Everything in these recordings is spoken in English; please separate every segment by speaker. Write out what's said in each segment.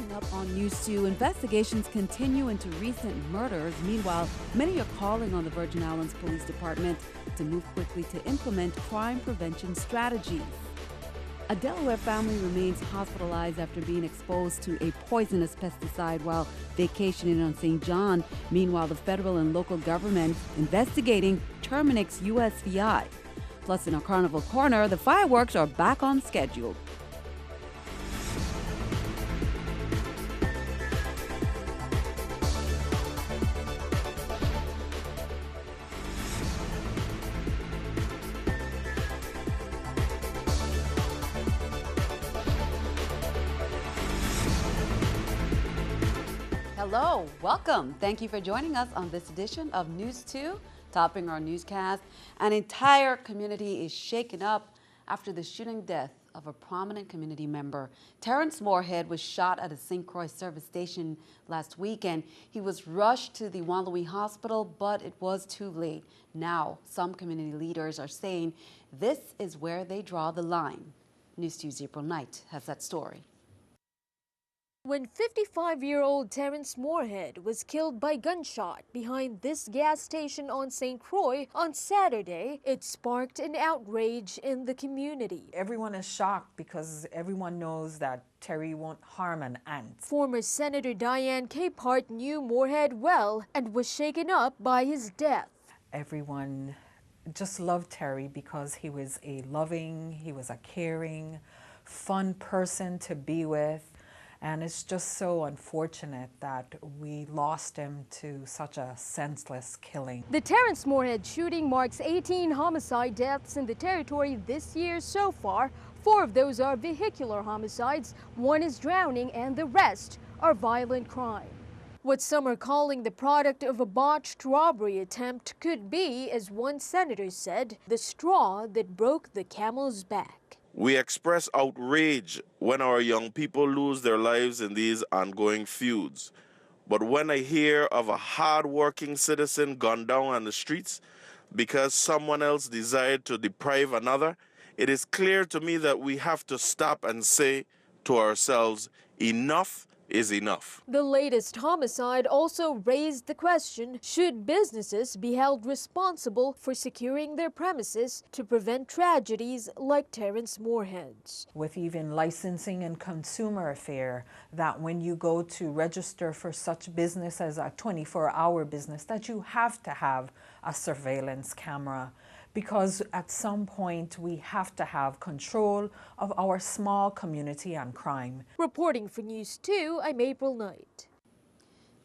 Speaker 1: Coming up on News 2, investigations continue into recent murders. Meanwhile, many are calling on the Virgin Islands Police Department to move quickly to implement crime prevention strategies. A Delaware family remains hospitalized after being exposed to a poisonous pesticide while vacationing on St. John. Meanwhile, the federal and local government investigating Terminix USVI. Plus, in our Carnival Corner, the fireworks are back on schedule. Hello, welcome. Thank you for joining us on this edition of News 2, topping our newscast. An entire community is shaken up after the shooting death of a prominent community member. Terrence Moorhead was shot at a St. Croix service station last weekend. He was rushed to the Juan Louis Hospital, but it was too late. Now, some community leaders are saying this is where they draw the line. News 2's April Knight has that story.
Speaker 2: When 55-year-old Terrence Moorhead was killed by gunshot behind this gas station on St. Croix on Saturday, it sparked an outrage in the community.
Speaker 3: Everyone is shocked because everyone knows that Terry won't harm an ant.
Speaker 2: Former Senator Diane Capehart knew Moorhead well and was shaken up by his death.
Speaker 3: Everyone just loved Terry because he was a loving, he was a caring, fun person to be with. And it's just so unfortunate that we lost him to such a senseless killing.
Speaker 2: The Terrence Moorhead shooting marks 18 homicide deaths in the territory this year so far. 4 of those are vehicular homicides, 1 is drowning, and the rest are violent crime. What some are calling the product of a botched robbery attempt could be, as one senator said, the straw that broke the camel's back.
Speaker 4: We express outrage when our young people lose their lives in these ongoing feuds. But when I hear of a hard-working citizen gunned down on the streets because someone else desired to deprive another, it is clear to me that we have to stop and say to ourselves, enough is enough.
Speaker 2: The latest homicide also raised the question, should businesses be held responsible for securing their premises to prevent tragedies like Terrence Moorhead's?
Speaker 3: With even licensing and consumer affair, that when you go to register for such business as a 24-hour business, that you have to have a surveillance camera. Because at some point we have to have control of our small community on crime.
Speaker 2: Reporting for News 2, I'm April Knight.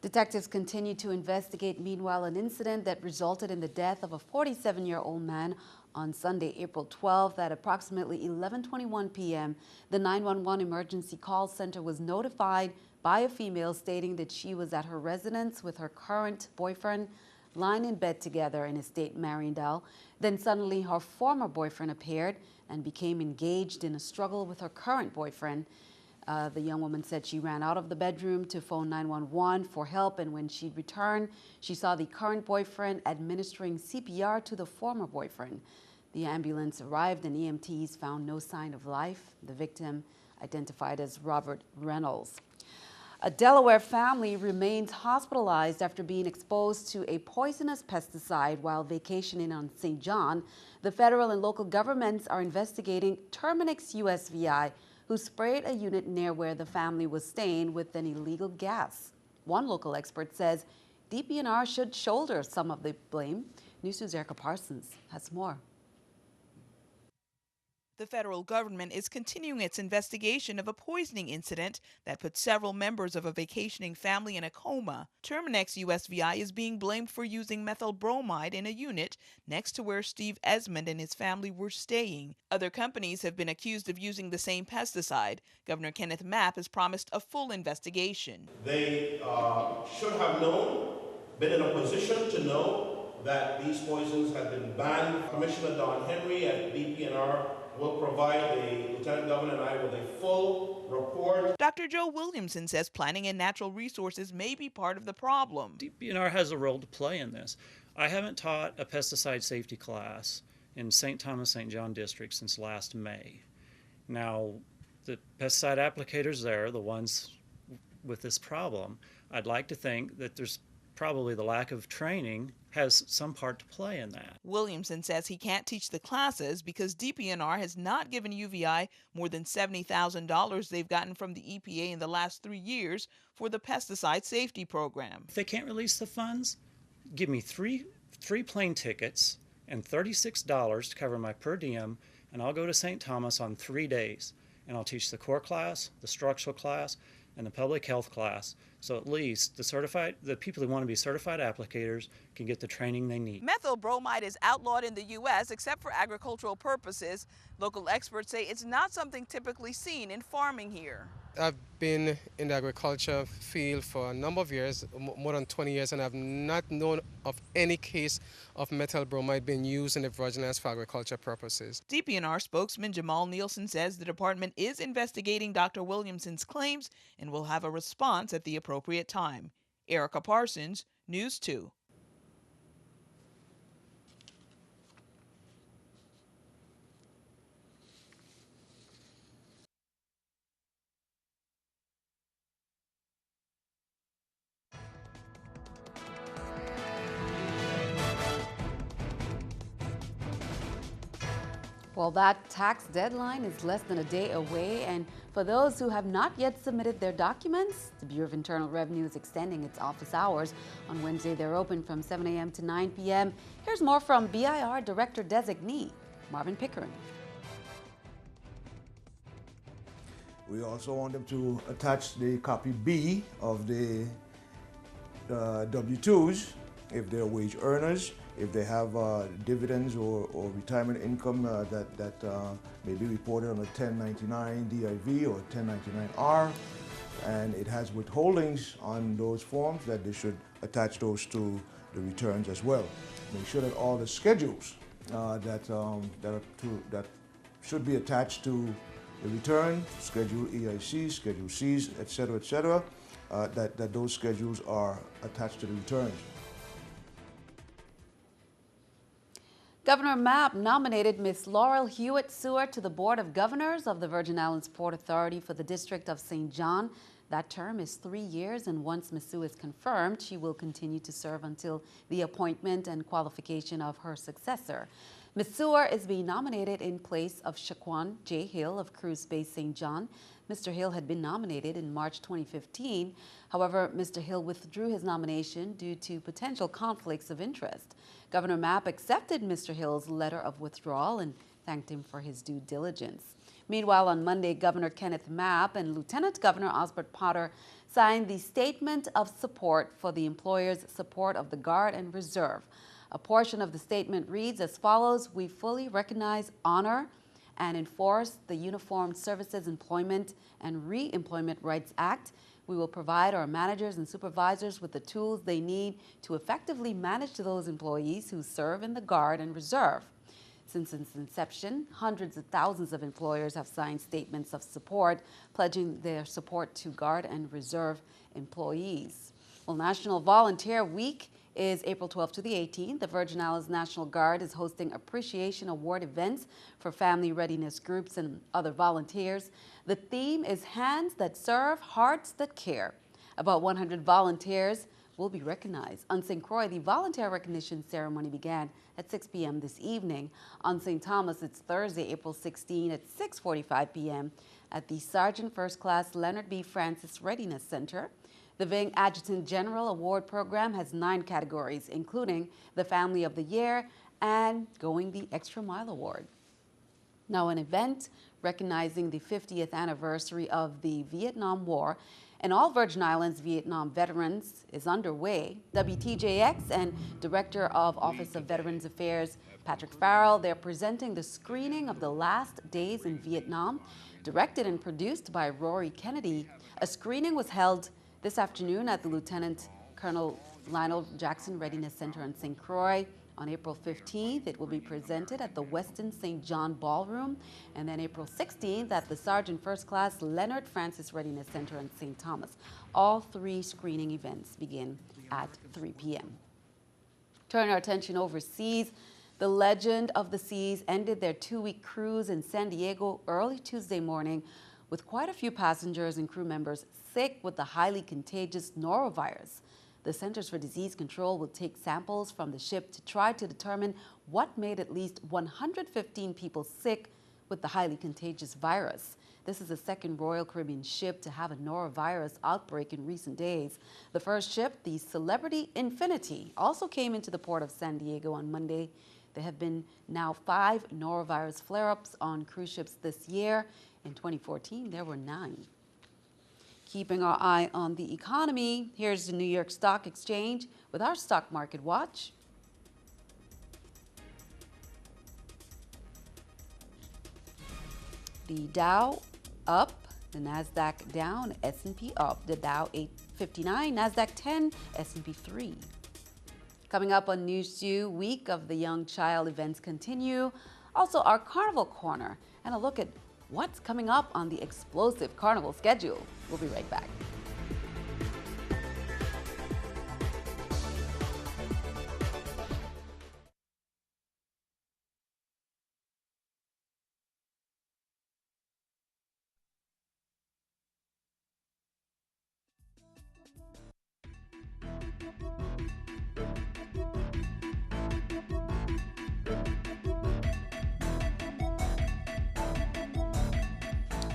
Speaker 1: Detectives continue to investigate, meanwhile, an incident that resulted in the death of a 47-year-old man on Sunday, April 12th at approximately 11:21 p.m. The 911 emergency call center was notified by a female stating that she was at her residence with her current boyfriend, lying in bed together in Estate Mariendale. Then suddenly her former boyfriend appeared and became engaged in a struggle with her current boyfriend. The young woman said she ran out of the bedroom to phone 911 for help, and when she returned, she saw the current boyfriend administering CPR to the former boyfriend. The ambulance arrived and EMTs found no sign of life. The victim, identified as Robert Reynolds. A Delaware family remains hospitalized after being exposed to a poisonous pesticide while vacationing on St. John. The federal and local governments are investigating Terminix USVI, who sprayed a unit near where the family was staying with an illegal gas. One local expert says DPNR should shoulder some of the blame. News 2's Erica Parsons has more.
Speaker 5: The federal government is continuing its investigation of a poisoning incident that put several members of a vacationing family in a coma. Terminix USVI is being blamed for using methyl bromide in a unit next to where Steve Esmond and his family were staying. Other companies have been accused of using the same pesticide. Governor Kenneth Mapp has promised a full investigation.
Speaker 6: They should have known, been in a position to know that these poisons had been banned. Commissioner Don Henry at DPNR will provide the Lieutenant Governor and I with a full report.
Speaker 5: Dr. Joe Williamson says planning and natural resources may be part of the problem.
Speaker 7: DPNR has a role to play in this. I haven't taught a pesticide safety class in St. Thomas, St. John district since last May. Now, the pesticide applicators there, the ones with this problem. I'd like to think that there's probably the lack of training has some part to play in that.
Speaker 5: Williamson says he can't teach the classes because DPNR has not given UVI more than $70,000 they've gotten from the EPA in the last 3 years for the pesticide safety program.
Speaker 7: If they can't release the funds, give me three plane tickets and $36 to cover my per diem, and I'll go to St. Thomas on 3 days, and I'll teach the core class, the structural class, and the public health class, so at least the people who want to be certified applicators can get the training they need.
Speaker 5: Methyl bromide is outlawed in the U.S. except for agricultural purposes. Local experts say it's not something typically seen in farming here.
Speaker 8: I've been in the agriculture field for a number of years, more than 20 years, and I've not known of any case of methyl bromide being used in the virginals for agriculture purposes.
Speaker 5: DPNR spokesman Jamal Nielsen says the department is investigating Dr. Williamson's claims and will have a response at the appropriate time. Erica Parsons, News 2.
Speaker 1: Well, that tax deadline is less than a day away, and for those who have not yet submitted their documents, the Bureau of Internal Revenue is extending its office hours. On Wednesday, they're open from 7 a.m. to 9 p.m. Here's more from BIR Director Designee Marvin Pickering.
Speaker 9: We also want them to attach the copy B of the W-2s if they're wage earners, if they have dividends or retirement income that may be reported on a 1099 DIV or 1099R, and it has withholdings on those forms, that they should attach those to the returns as well. Make sure that all the schedules that should be attached to the return, Schedule EIC, Schedule Cs, etc., that those schedules are attached to the returns.
Speaker 1: Governor Mapp nominated Ms. Laurel Hewitt Seward to the Board of Governors of the Virgin Islands Port Authority for the District of St. John. That term is 3 years, and once Ms. Seward is confirmed, she will continue to serve until the appointment and qualification of her successor. Ms. Seward is being nominated in place of Shaquan J. Hill of Cruise Base St. John. Mr. Hill had been nominated in March 2015. However, Mr. Hill withdrew his nomination due to potential conflicts of interest. Governor Mapp accepted Mr. Hill's letter of withdrawal and thanked him for his due diligence. Meanwhile, on Monday, Governor Kenneth Mapp and Lieutenant Governor Osbert Potter signed the Statement of Support for the Employers' Support of the Guard and Reserve. A portion of the statement reads as follows: "We fully recognize, honor, and enforce the Uniformed Services Employment and Re-Employment Rights Act. We will provide our managers and supervisors with the tools they need to effectively manage those employees who serve in the Guard and Reserve." Since its inception, hundreds of thousands of employers have signed statements of support, pledging their support to Guard and Reserve employees. Well, National Volunteer Week is April 12th to the 18th. The Virgin Islands National Guard is hosting appreciation award events for family readiness groups and other volunteers. The theme is Hands That Serve, Hearts That Care. About 100 volunteers will be recognized. On St. Croix, the volunteer recognition ceremony began at 6 p.m. this evening. On St. Thomas, it's Thursday, April 16 at 6:45 p.m. at the Sergeant First Class Leonard B. Francis Readiness Center. The Ving Adjutant General Award Program has 9 categories, including the Family of the Year and Going the Extra Mile Award. Now, an event recognizing the 50th anniversary of the Vietnam War and all Virgin Islands Vietnam veterans is underway. WTJX and Director of Office of Veterans Affairs, Patrick Farrell, they're presenting the screening of The Last Days in Vietnam, directed and produced by Rory Kennedy. A screening was held this afternoon at the Lieutenant Colonel Lionel Jackson Readiness Center in St. Croix. On April 15th, it will be presented at the Westin St. John Ballroom, and then April 16th at the Sergeant First Class Leonard Francis Readiness Center in St. Thomas. All 3 screening events begin at 3 p.m. Turn our attention overseas. The Legend of the Seas ended their 2-week cruise in San Diego early Tuesday morning with quite a few passengers and crew members sick with the highly contagious norovirus. The Centers for Disease Control will take samples from the ship to try to determine what made at least 115 people sick with the highly contagious virus. This is the second Royal Caribbean ship to have a norovirus outbreak in recent days. The first ship, the Celebrity Infinity, also came into the port of San Diego on Monday. There have been now 5 norovirus flare-ups on cruise ships this year. In 2014, there were 9. Keeping our eye on the economy, here's the New York Stock Exchange with our stock market watch. The Dow up, the Nasdaq down, S&P up, the Dow 859, Nasdaq 10, S&P 3. Coming up on News 2, Week of the Young Child events continue. Also our Carnival Corner and a look at what's coming up on the explosive Carnival schedule. We'll be right back.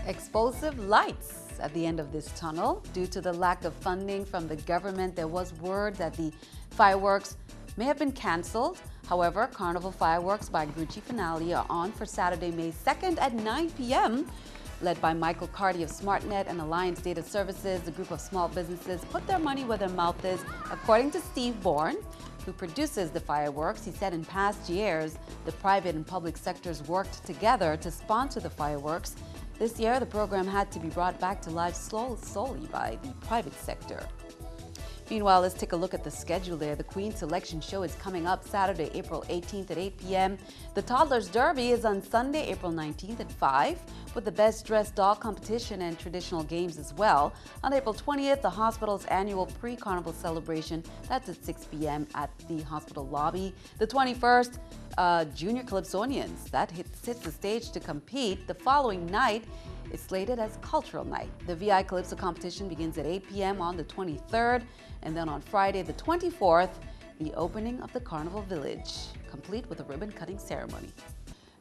Speaker 1: Explosive lights at the end of this tunnel. Due to the lack of funding from the government, there was word that the fireworks may have been canceled. However, Carnival fireworks by Gucci Finale are on for Saturday, May 2nd at 9 p.m. Led by Michael Carty of SmartNet and Alliance Data Services, the group of small businesses put their money where their mouth is. According to Steve Bourne, who produces the fireworks, he said in past years, the private and public sectors worked together to sponsor the fireworks. This year, the program had to be brought back to life solely by the private sector. Meanwhile, let's take a look at the schedule there. The Queen's Selection Show is coming up Saturday, April 18th at 8 p.m. The Toddlers Derby is on Sunday, April 19th at 5, with the Best Dressed Doll competition and traditional games as well. On April 20th, the hospital's annual pre-carnival celebration, that's at 6 p.m. at the hospital lobby. The 21st, Junior Calypsonians, that hits the stage to compete. The following night is slated as Cultural Night. The VI Calypso competition begins at 8 p.m. on the 23rd, and then on Friday the 24th, the opening of the Carnival Village, complete with a ribbon-cutting ceremony.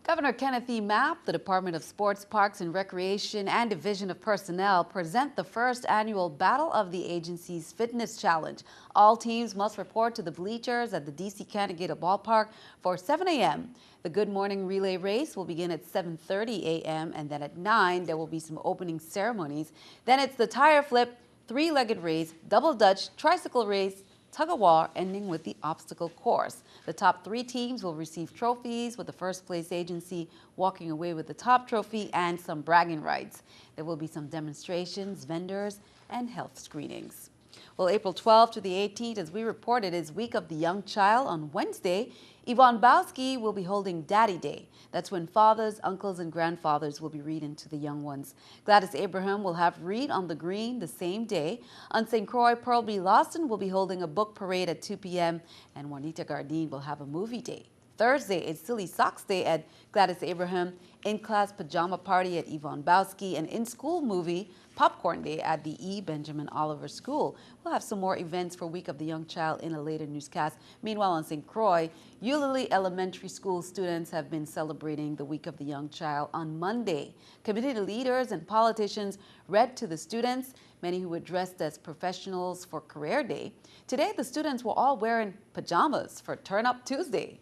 Speaker 1: Governor Kenneth E. Mapp, the Department of Sports, Parks and Recreation, and Division of Personnel present the first annual Battle of the Agencies Fitness Challenge. All teams must report to the bleachers at the D.C. Candidato Ballpark for 7 a.m. The Good Morning Relay Race will begin at 7:30 a.m. and then at 9 there will be some opening ceremonies. Then it's the tire flip, three-legged race, double Dutch, tricycle race, tug-of-war, ending with the obstacle course. The top 3 teams will receive trophies, with the first place agency walking away with the top trophy and some bragging rights. There will be some demonstrations, vendors, and health screenings. Well, April 12th to the 18th, as we reported, is Week of the Young Child. On Wednesday, Yvonne Bowski will be holding Daddy Day. That's when fathers, uncles, and grandfathers will be reading to the young ones. Gladys Abraham will have Read on the Green the same day. On St. Croix, Pearl B. Lawson will be holding a book parade at 2 p.m. and Juanita Gardine will have a movie day. Thursday is Silly Socks Day at Gladys Abraham, in-class pajama party at Yvonne Bowski, and in-school movie Popcorn Day at the E. Benjamin Oliver School. We'll have some more events for Week of the Young Child in a later newscast. Meanwhile, on St. Croix, Eulalie Elementary School students have been celebrating the Week of the Young Child on Monday. Community leaders and politicians read to the students, many who were dressed as professionals for Career Day. Today, the students were all wearing pajamas for Turn Up Tuesday.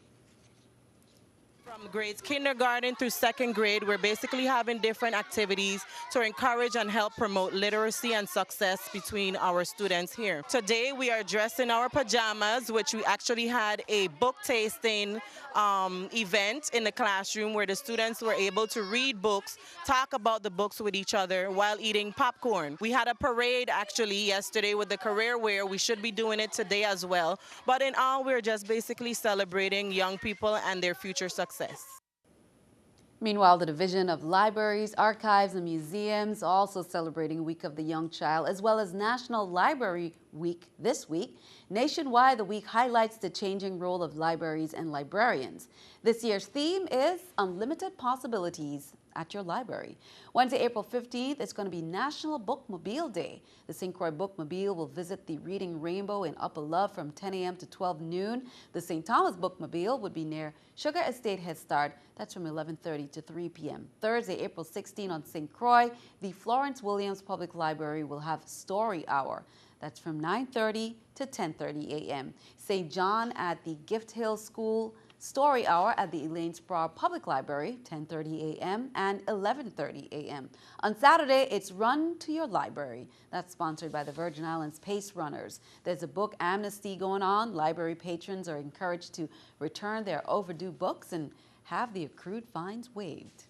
Speaker 10: From grades kindergarten through 2nd grade, we're basically having different activities to encourage and help promote literacy and success between our students here. Today we are dressed in our pajamas, which we actually had a book tasting event in the classroom where the students were able to read books, talk about the books with each other while eating popcorn. We had a parade actually yesterday with the career wear. We should be doing it today as well. But in all, we're just basically celebrating young people and their future success.
Speaker 1: Meanwhile, the Division of Libraries, Archives, and Museums also celebrating Week of the Young Child, as well as National Library week this week. Nationwide, the week highlights the changing role of libraries and librarians. This year's theme is Unlimited Possibilities at your library. Wednesday, April 15th, it's going to be National Bookmobile Day. The St. Croix Bookmobile will visit the Reading Rainbow in Upper Love from 10 a.m. to 12 noon. The St. Thomas Bookmobile would be near Sugar Estate Head Start. That's from 11:30 to 3 p.m. Thursday, April 16th on St. Croix, the Florence Williams Public Library will have Story Hour. That's from 9:30 to 10:30 a.m. St. John at the Gift Hill School, Story Hour at the Elaine Sproul Public Library, 10:30 a.m. and 11:30 a.m. On Saturday, it's Run to Your Library. That's sponsored by the Virgin Islands Pace Runners. There's a book amnesty going on. Library patrons are encouraged to return their overdue books and have the accrued fines waived.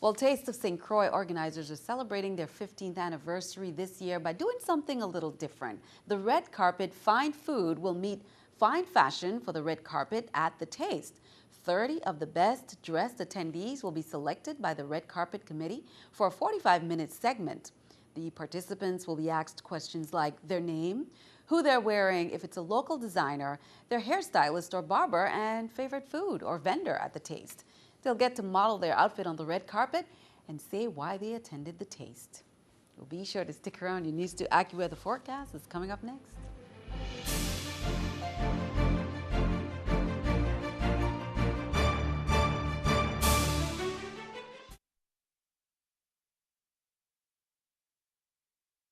Speaker 1: Well, Taste of St. Croix organizers are celebrating their 15th anniversary this year by doing something a little different. The red carpet Fine Food will meet fine fashion for the red carpet at the Taste. 30 of the best dressed attendees will be selected by the Red Carpet Committee for a 45-minute segment. The participants will be asked questions like their name, who they're wearing, if it's a local designer, their hairstylist or barber, and favorite food or vendor at the Taste. They'll get to model their outfit on the red carpet and say why they attended the Taste. Well, be sure to stick around. Your News 2 AccuWeather forecast is coming up next.